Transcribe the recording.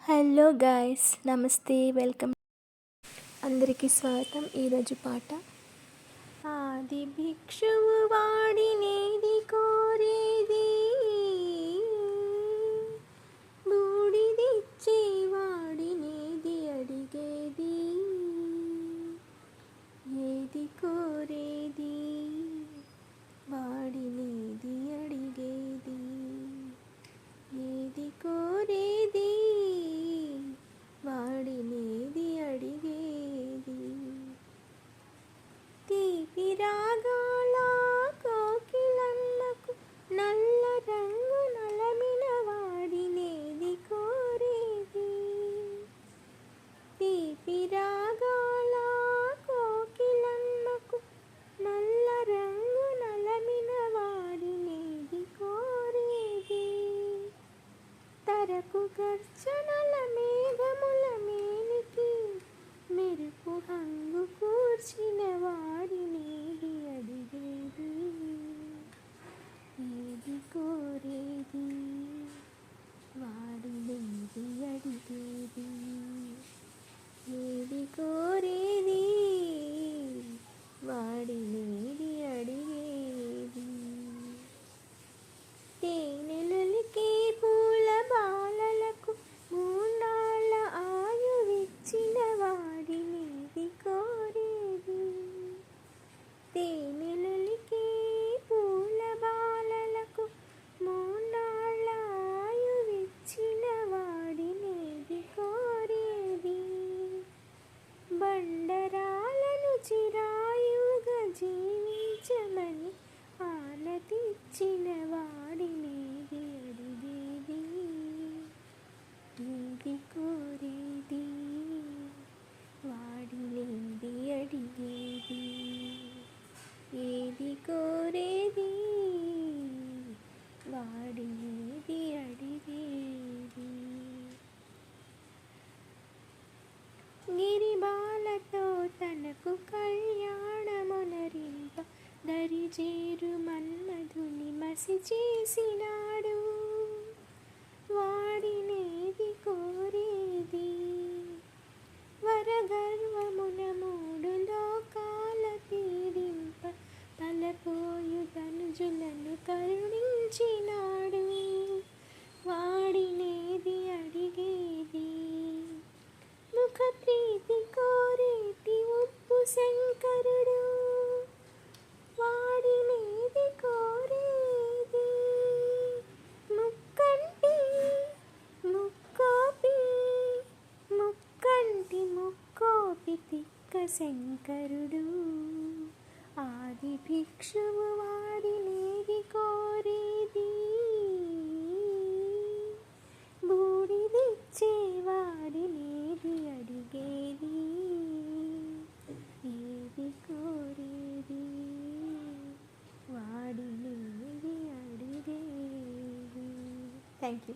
Hello guys, నమస్తే, welcome. అందరికీ స్వాగతం. ఈరోజు పాట. ఆది భిక్షువు వాడినేది కోరేది, బూడిదిచ్చే వాడినేది అడిగేది, ఏది కోరేది వాడినేది అడిగేది, ఏది కోరేది వాడినేది అడిగేది. తీపి రాగాల కోకిలమ్మకు నల్ల రంగు నలమిన వాడినేది కోరేది. తీపి రాగాల కోకిలమ్మకు నల్ల రంగు నలమిన వాడినేది కోరేది. తరకు గర్జనల మేఘముల మేనికి మెరుపు హంగు కూర్చిన వాడినేది అడిగేది, ఏది కోరేది వాడినేది అడిగేది, ఏది కోరేది వాడినేది అడిగేది. తేనెలొలికే పూల బాలలకు మూన్నాళ్ళ ఆయువిచ్చిన వాడినేది కోరేది. తేనెలొలికే పూల బాలలకు మూన్నాళ్ళ ఆయువిచ్చిన వాడినేది కోరేది. బండరాలను చిరాయువుగా జీవించమని ఆనతిచ్చిన వాడినేది అడిగేది, ఏది కోరేది వాడినేది అడిగేది, ఏది కోరేది వాడినేది అడిగేది. గిరిబాలతో తనకు కళ్యాణమునరింప దరిజేరు మన్మధుని మసి చేసినాడు, వాడినేది కోరేది. వరగర్వమున మూడు లోకాల పీడింప తలపోయు ధనుజులను కరుణించినాడు, వాడినేది అడిగేది. ముఖ ప్రీతి కోరేటి ఉప్పు శంకరుడు, వాడినేది కోరేది. ముక్కంటి ముక్కోపి తిక్క శంకరుడు, ఆది భిక్షువు వాడినేది కోరేది, బూడిదిచ్చే వాడినేది అడిగేది, ఏది కోరేది వాడినేది అడిగేది. Thank you.